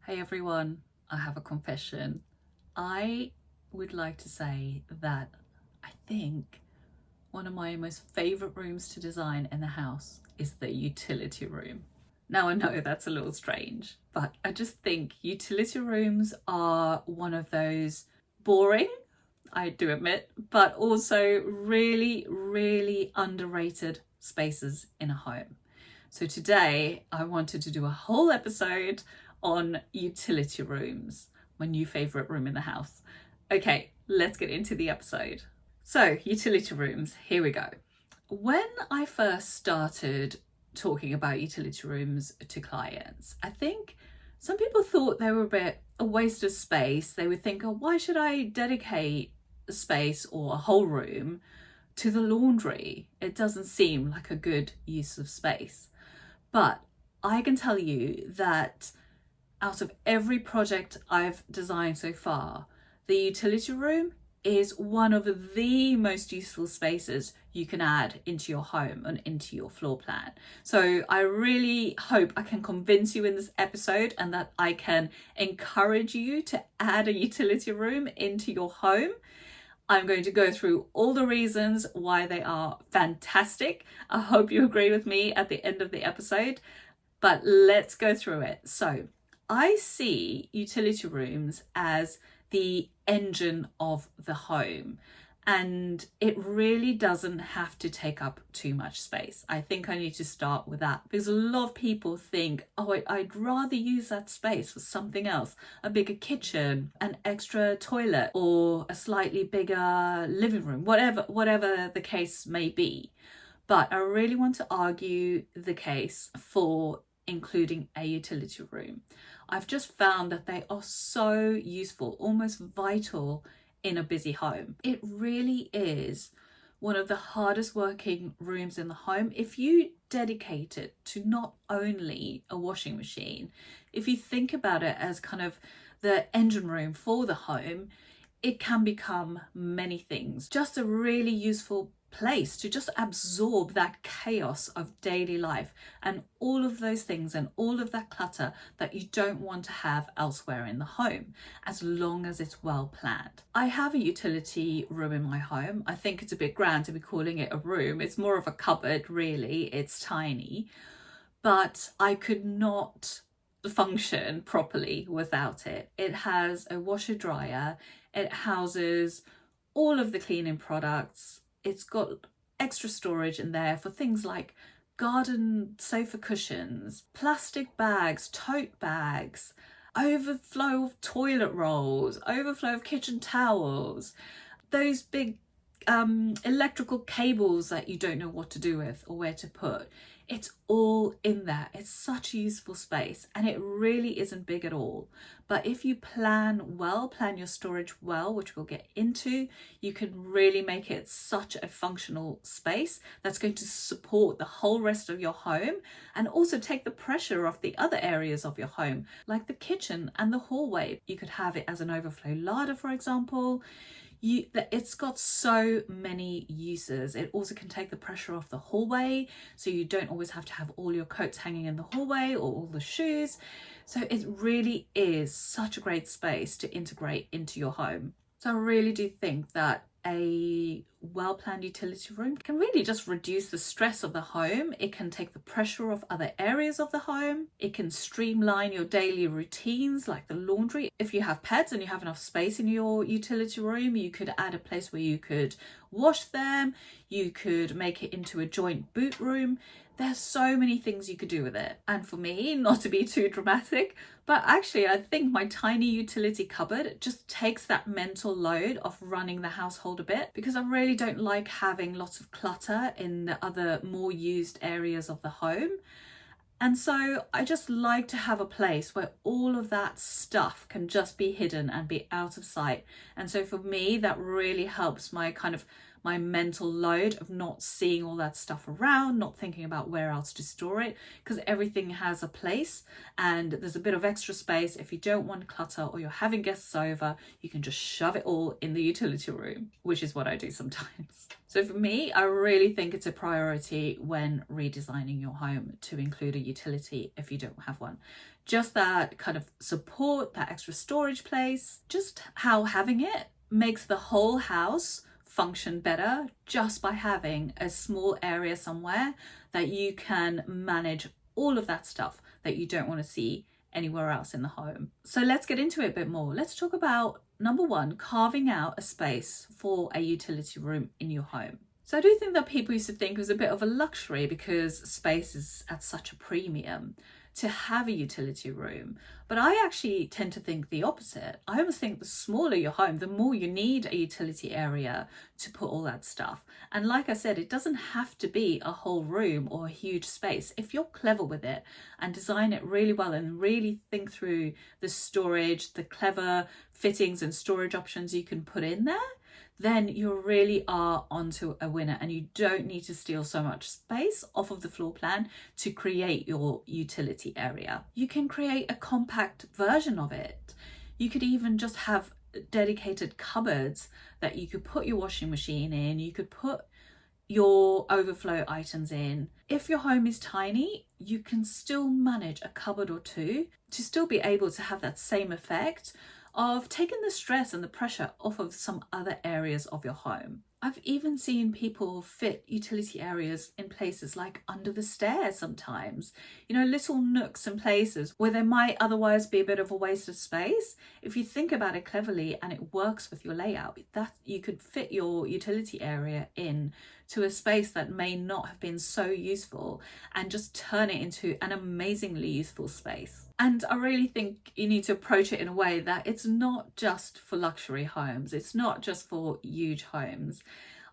Hey everyone, I have a confession. I would like to say that I think one of my most favourite rooms to design in the house is the utility room. Now I know that's a little strange, but I just think utility rooms are one of those boring, I do admit, but also really, really underrated spaces in a home. So today I wanted to do a whole episode on utility rooms, my new favourite room in the house. Okay, let's get into the episode. So, utility rooms, here we go. When I first started talking about utility rooms to clients, I think some people thought they were a waste of space. They would think, oh, why should I dedicate a space or a whole room to the laundry? It doesn't seem like a good use of space. But I can tell you that out of every project I've designed so far, the utility room is one of the most useful spaces you can add into your home and into your floor plan. So I really hope I can convince you in this episode and that I can encourage you to add a utility room into your home. I'm going to go through all the reasons why they are fantastic. I hope you agree with me at the end of the episode, but let's go through it. So I see utility rooms as the engine of the home, and it really doesn't have to take up too much space. I think I need to start with that because a lot of people think, oh, I'd rather use that space for something else, a bigger kitchen, an extra toilet, or a slightly bigger living room, whatever the case may be. But I really want to argue the case for including a utility room. I've just found that they are so useful, almost vital in a busy home. It really is one of the hardest working rooms in the home. If you dedicate it to not only a washing machine, if you think about it as kind of the engine room for the home, it can become many things. Just a really useful place to just absorb that chaos of daily life and all of those things and all of that clutter that you don't want to have elsewhere in the home, as long as it's well planned. I have a utility room in my home. I think it's a bit grand to be calling it a room. It's more of a cupboard, really. It's tiny, but I could not function properly without it. It has a washer dryer. It houses all of the cleaning products. It's got extra storage in there for things like garden sofa cushions, plastic bags, tote bags, overflow of toilet rolls, overflow of kitchen towels, those big electrical cables that you don't know what to do with or where to put. It's all in there. It's such a useful space, and it really isn't big at all. But if you plan your storage well, which we'll get into, you can really make it such a functional space that's going to support the whole rest of your home and also take the pressure off the other areas of your home, like the kitchen and the hallway. You could have it as an overflow larder, for example. It's got so many uses. It also can take the pressure off the hallway, so you don't always have to have all your coats hanging in the hallway or all the shoes. So it really is such a great space to integrate into your home. So I really do think that a well-planned utility room can really just reduce the stress of the home. It can take the pressure off other areas of the home. It can streamline your daily routines like the laundry. If you have pets and you have enough space in your utility room, you could add a place where you could wash them. You could make it into a joint boot room. There's so many things you could do with it. And for me, not to be too dramatic, but actually I think my tiny utility cupboard just takes that mental load of running the household a bit, because I really don't like having lots of clutter in the other more used areas of the home. And so I just like to have a place where all of that stuff can just be hidden and be out of sight. And so for me, that really helps my my mental load of not seeing all that stuff around, not thinking about where else to store it, because everything has a place and there's a bit of extra space. If you don't want clutter or you're having guests over, you can just shove it all in the utility room, which is what I do sometimes. So for me, I really think it's a priority when redesigning your home to include a utility if you don't have one. Just that kind of support, that extra storage place, just how having it makes the whole house function better just by having a small area somewhere that you can manage all of that stuff that you don't want to see anywhere else in the home. So let's get into it a bit more. Let's talk about number one, carving out a space for a utility room in your home. So I do think that people used to think it was a bit of a luxury because space is at such a premium to have a utility room. But I actually tend to think the opposite. I almost think the smaller your home, the more you need a utility area to put all that stuff. And like I said, it doesn't have to be a whole room or a huge space. If you're clever with it and design it really well and really think through the storage, the clever fittings and storage options you can put in there, then you really are onto a winner, and you don't need to steal so much space off of the floor plan to create your utility area. You can create a compact version of it. You could even just have dedicated cupboards that you could put your washing machine in, you could put your overflow items in. If your home is tiny, you can still manage a cupboard or two to still be able to have that same effect of taking the stress and the pressure off of some other areas of your home. I've even seen people fit utility areas in places like under the stairs sometimes, little nooks and places where there might otherwise be a bit of a waste of space. If you think about it cleverly and it works with your layout, that you could fit your utility area in to a space that may not have been so useful and just turn it into an amazingly useful space. And I really think you need to approach it in a way that it's not just for luxury homes. It's not just for huge homes.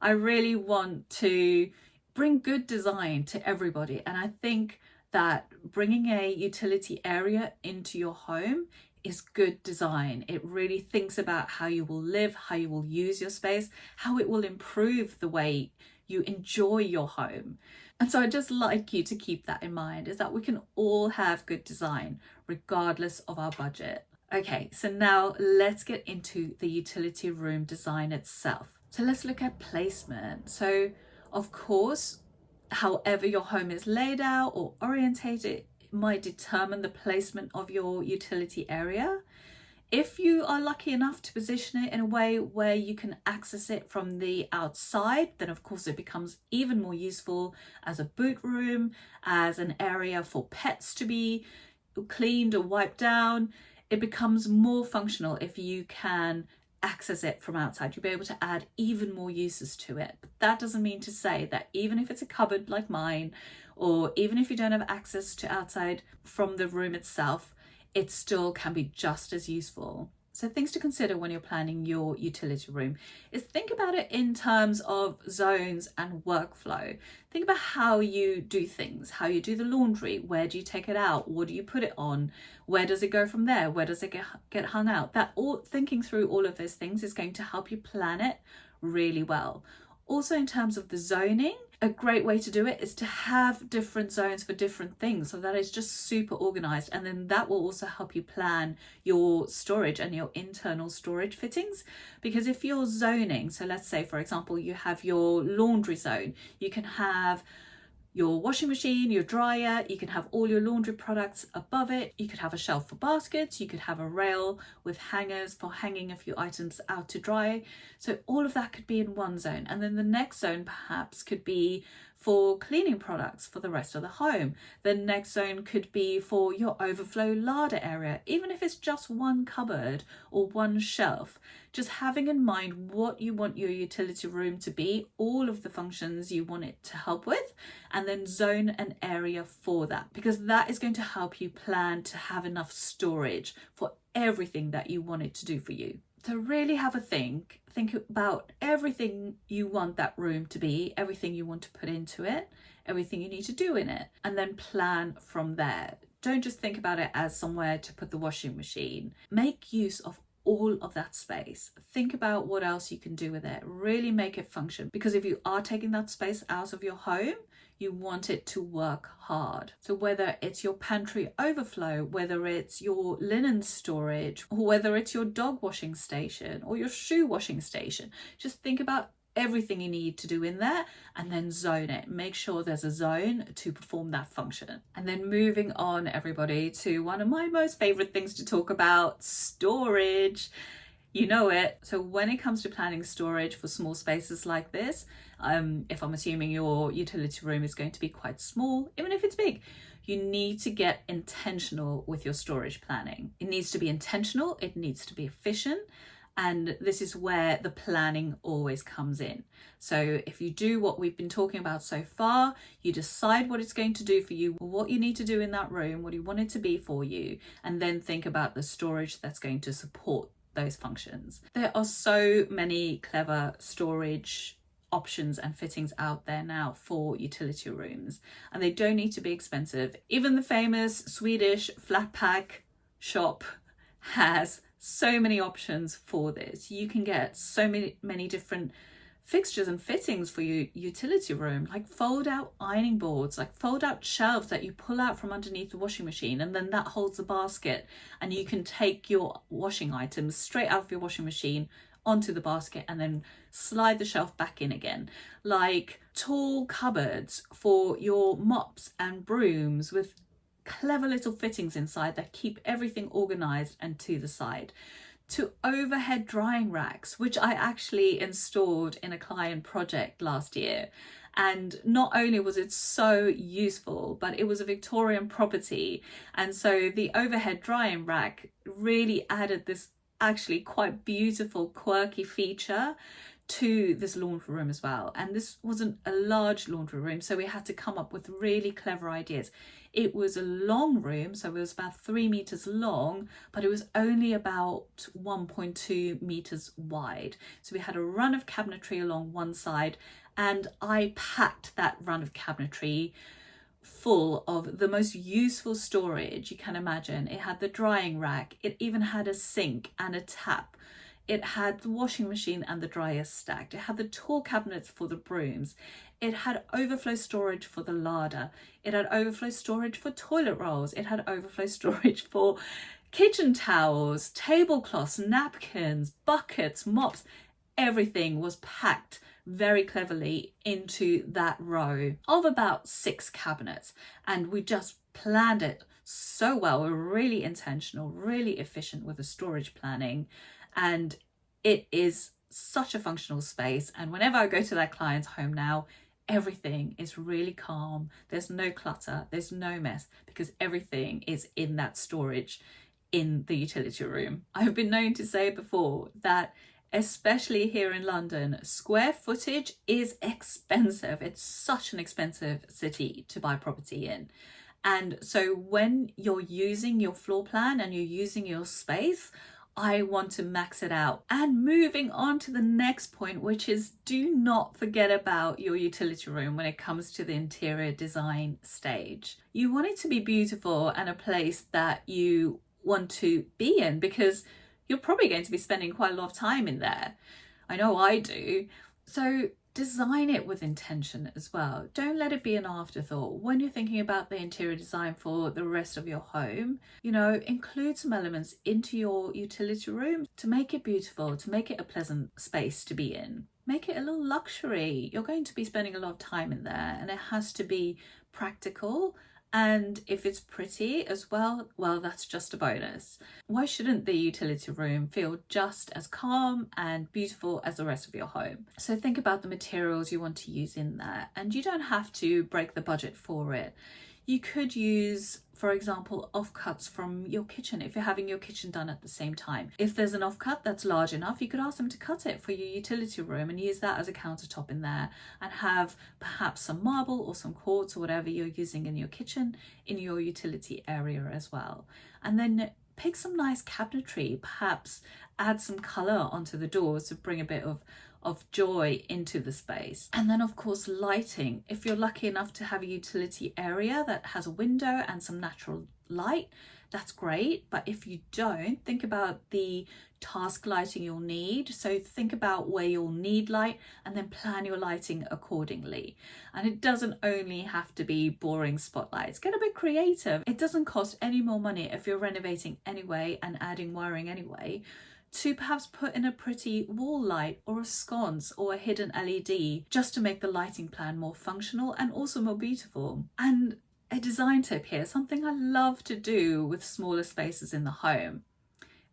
I really want to bring good design to everybody. And I think that bringing a utility area into your home is good design. It really thinks about how you will live, how you will use your space, how it will improve the way you enjoy your home. And so I'd just like you to keep that in mind, is that we can all have good design regardless of our budget. Okay, so now let's get into the utility room design itself. So let's look at placement. So of course, however your home is laid out or orientated, it might determine the placement of your utility area. If you are lucky enough to position it in a way where you can access it from the outside, then of course it becomes even more useful as a boot room, as an area for pets to be cleaned or wiped down. It becomes more functional if you can access it from outside. You'll be able to add even more uses to it. But that doesn't mean to say that even if it's a cupboard like mine, or even if you don't have access to outside from the room itself, it still can be just as useful. So things to consider when you're planning your utility room is think about it in terms of zones and workflow. Think about how you do things, how you do the laundry, where do you take it out, what do you put it on, where does it go from there, where does it get hung out. Thinking through all of those things is going to help you plan it really well. Also, in terms of the zoning, a great way to do it is to have different zones for different things, so that it's just super organized, and then that will also help you plan your storage and your internal storage fittings. Because if you're zoning, so let's say for example you have your laundry zone, you can have your washing machine, your dryer, you can have all your laundry products above it, you could have a shelf for baskets, you could have a rail with hangers for hanging a few items out to dry. So all of that could be in one zone, and then the next zone perhaps could be for cleaning products for the rest of the home. The next zone could be for your overflow larder area, even if it's just one cupboard or one shelf. Just having in mind what you want your utility room to be, all of the functions you want it to help with, and then zone an area for that, because that is going to help you plan to have enough storage for everything that you want it to do for you. So really have a think about everything you want that room to be, everything you want to put into it, everything you need to do in it, and then plan from there. Don't just think about it as somewhere to put the washing machine. Make use of all of that space. Think about what else you can do with it. Really make it function, because if you are taking that space out of your home, you want it to work hard. So whether it's your pantry overflow, whether it's your linen storage, or whether it's your dog washing station or your shoe washing station, just think about everything you need to do in there and then zone it. Make sure there's a zone to perform that function. And then moving on, everybody, to one of my most favorite things to talk about, storage. You know it. So when it comes to planning storage for small spaces like this, if I'm assuming your utility room is going to be quite small, even if it's big, you need to get intentional with your storage planning. It needs to be intentional, it needs to be efficient, and this is where the planning always comes in. So if you do what we've been talking about so far, you decide what it's going to do for you, what you need to do in that room, what you want it to be for you, and then think about the storage that's going to support those functions. There are so many clever storage options and fittings out there now for utility rooms, and they don't need to be expensive. Even the famous Swedish flat pack shop has so many options for this. You can get so many different fixtures and fittings for your utility room, like fold out ironing boards, like fold out shelves that you pull out from underneath the washing machine, and then that holds the basket, and you can take your washing items straight out of your washing machine onto the basket and then slide the shelf back in again. Like tall cupboards for your mops and brooms with clever little fittings inside that keep everything organized and to the side. To overhead drying racks, which I actually installed in a client project last year. And not only was it so useful, but it was a Victorian property. And so the overhead drying rack really added this actually quite beautiful, quirky feature to this laundry room as well. And this wasn't a large laundry room, so we had to come up with really clever ideas. It was a long room, so it was about 3 meters long, but it was only about 1.2 meters wide. So we had a run of cabinetry along one side, and I packed that run of cabinetry full of the most useful storage you can imagine. It had the drying rack, it even had a sink and a tap. It had the washing machine and the dryer stacked. It had the tall cabinets for the brooms. It had overflow storage for the larder. It had overflow storage for toilet rolls. It had overflow storage for kitchen towels, tablecloths, napkins, buckets, mops. Everything was packed very cleverly into that row of about 6 cabinets. And we just planned it so well. We were really intentional, really efficient with the storage planning. And it is such a functional space. And whenever I go to that client's home now, everything is really calm. There's no clutter, there's no mess, because everything is in that storage in the utility room. I've been known to say before that, especially here in London, square footage is expensive. It's such an expensive city to buy property in. And so when you're using your floor plan and you're using your space, I want to max it out. And moving on to the next point, which is do not forget about your utility room when it comes to the interior design stage. You want it to be beautiful and a place that you want to be in, because you're probably going to be spending quite a lot of time in there. I know I do. So design it with intention as well. Don't let it be an afterthought. When you're thinking about the interior design for the rest of your home, include some elements into your utility room to make it beautiful, to make it a pleasant space to be in. Make it a little luxury. You're going to be spending a lot of time in there, and it has to be practical. And if it's pretty as well, that's just a bonus. Why shouldn't the utility room feel just as calm and beautiful as the rest of your home? So think about the materials you want to use in there, and you don't have to break the budget for it. You could use, for example, offcuts from your kitchen if you're having your kitchen done at the same time. If there's an offcut that's large enough, you could ask them to cut it for your utility room and use that as a countertop in there, and have perhaps some marble or some quartz or whatever you're using in your kitchen in your utility area as well. And then pick some nice cabinetry, perhaps add some colour onto the doors to bring a bit of joy into the space. And then of course lighting. If you're lucky enough to have a utility area that has a window and some natural light, that's great. But if you don't, think about the task lighting you'll need. So think about where you'll need light and then plan your lighting accordingly. And it doesn't only have to be boring spotlights. Get a bit creative. It doesn't cost any more money if you're renovating anyway and adding wiring anyway, to perhaps put in a pretty wall light or a sconce or a hidden LED, just to make the lighting plan more functional and also more beautiful. And a design tip here, something I love to do with smaller spaces in the home.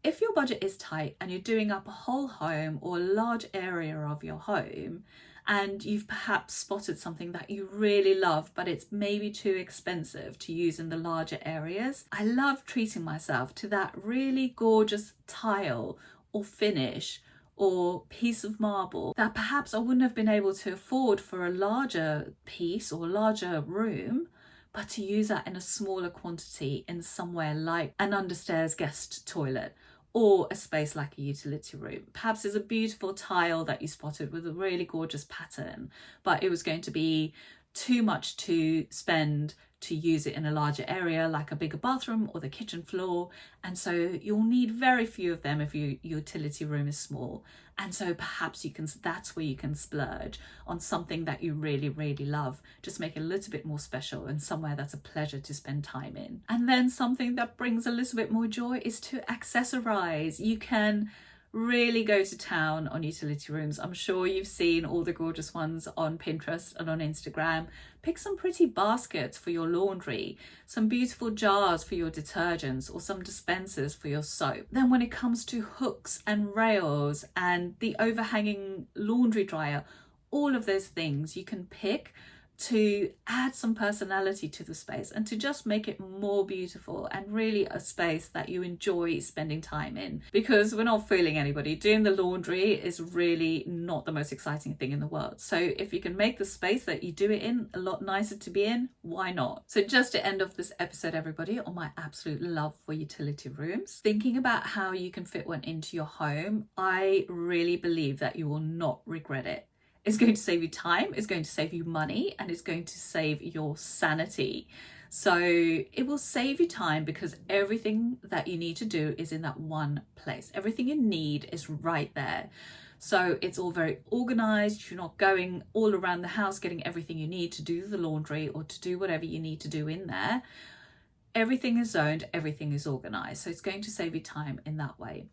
If your budget is tight and you're doing up a whole home or a large area of your home, and you've perhaps spotted something that you really love, but it's maybe too expensive to use in the larger areas, I love treating myself to that really gorgeous tile or finish or piece of marble that perhaps I wouldn't have been able to afford for a larger piece or larger room, but to use that in a smaller quantity in somewhere like an understairs guest toilet or a space like a utility room. Perhaps there's a beautiful tile that you spotted with a really gorgeous pattern, but it was going to be too much to spend to use it in a larger area like a bigger bathroom or the kitchen floor, and so you'll need very few of them if your utility room is small. And so perhaps that's where you can splurge on something that you really, really love. Just make it a little bit more special and somewhere that's a pleasure to spend time in. And then something that brings a little bit more joy is to accessorize. You can really go to town on utility rooms. I'm sure you've seen all the gorgeous ones on Pinterest and on Instagram. Pick some pretty baskets for your laundry, some beautiful jars for your detergents, or some dispensers for your soap. Then when it comes to hooks and rails and the overhanging laundry dryer, all of those things you can pick to add some personality to the space and to just make it more beautiful and really a space that you enjoy spending time in. Because we're not fooling anybody, doing the laundry is really not the most exciting thing in the world. So if you can make the space that you do it in a lot nicer to be in, why not? So just to end off this episode, everybody, on my absolute love for utility rooms, thinking about how you can fit one into your home, I really believe that you will not regret it. It's going to save you time, it's going to save you money, and it's going to save your sanity. So it will save you time because everything that you need to do is in that one place. Everything you need is right there. So it's all very organized. You're not going all around the house getting everything you need to do the laundry or to do whatever you need to do in there. Everything is zoned, everything is organized. So it's going to save you time in that way.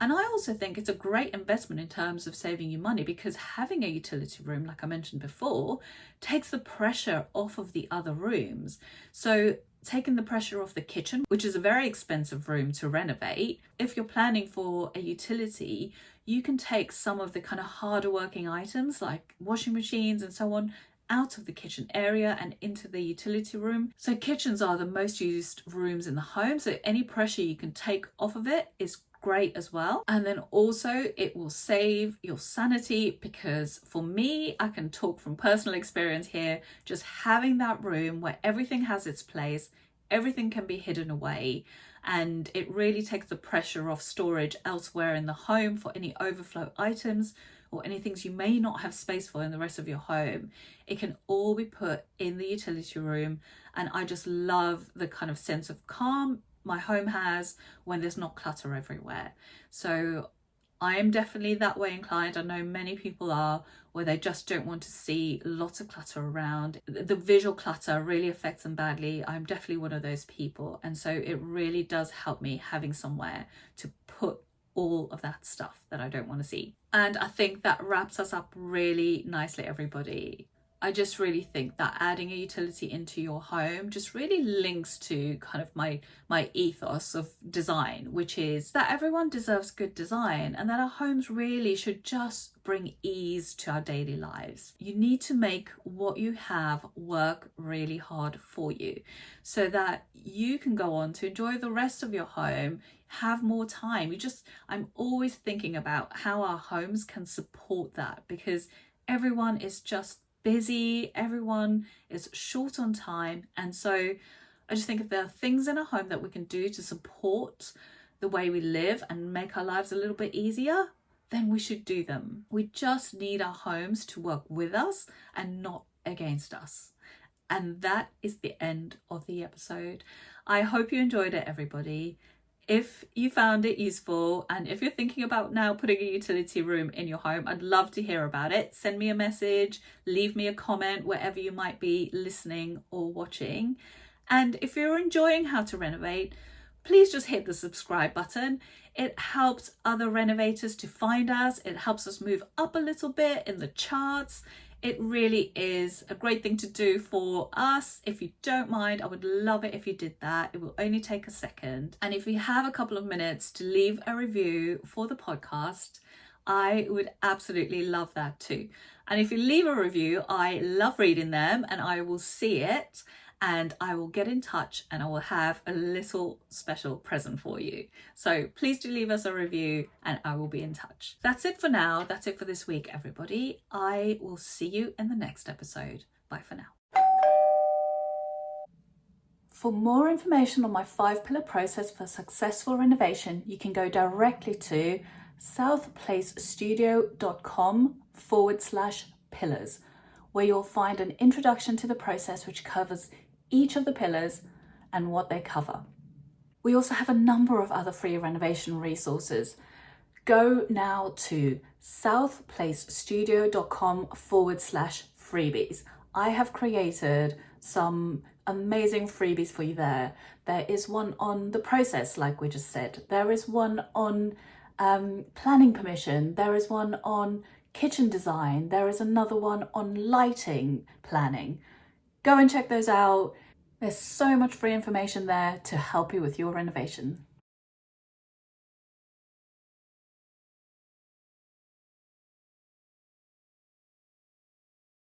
And I also think it's a great investment in terms of saving you money, because having a utility room, like I mentioned before, takes the pressure off of the other rooms. So taking the pressure off the kitchen, which is a very expensive room to renovate, if you're planning for a utility, you can take some of the kind of harder working items like washing machines and so on out of the kitchen area and into the utility room. So kitchens are the most used rooms in the home, so any pressure you can take off of it is great as well. And then also it will save your sanity, because for me, I can talk from personal experience here, just having that room where everything has its place, everything can be hidden away, and it really takes the pressure off storage elsewhere in the home for any overflow items or any things you may not have space for in the rest of your home. It can all be put in the utility room, and I just love the kind of sense of calm my home has when there's not clutter everywhere. So I am definitely that way inclined. I know many people are, where they just don't want to see lots of clutter around. The visual clutter really affects them badly. I'm definitely one of those people. And so it really does help me having somewhere to put all of that stuff that I don't want to see. And I think that wraps us up really nicely, everybody. I just really think that adding a utility into your home just really links to kind of my ethos of design, which is that everyone deserves good design and that our homes really should just bring ease to our daily lives. You need to make what you have work really hard for you so that you can go on to enjoy the rest of your home, have more time. I'm always thinking about how our homes can support that, because everyone is just busy, everyone is short on time. And so I just think if there are things in a home that we can do to support the way we live and make our lives a little bit easier, then we should do them. We just need our homes to work with us and not against us. And that is the end of the episode. I hope you enjoyed it, everybody. If you found it useful, and if you're thinking about now putting a utility room in your home, I'd love to hear about it. Send me a message, leave me a comment wherever you might be listening or watching. And if you're enjoying How to Renovate, please just hit the subscribe button. It helps other renovators to find us. It helps us move up a little bit in the charts. It really is a great thing to do for us. If you don't mind, I would love it if you did that. It will only take a second. And if you have a couple of minutes to leave a review for the podcast, I would absolutely love that too. And if you leave a review, I love reading them and I will see it. And I will get in touch and I will have a little special present for you. So please do leave us a review and I will be in touch. That's it for now. That's it for this week, everybody. I will see you in the next episode. Bye for now. For more information on my 5-pillar process for successful renovation, you can go directly to southplacestudio.com/pillars, where you'll find an introduction to the process which covers each of the pillars and what they cover. We also have a number of other free renovation resources. Go now to southplacestudio.com/freebies. I have created some amazing freebies for you there. There is one on the process, like we just said. There is one on planning permission. There is one on kitchen design. There is another one on lighting planning. Go and check those out. There's so much free information there to help you with your renovation.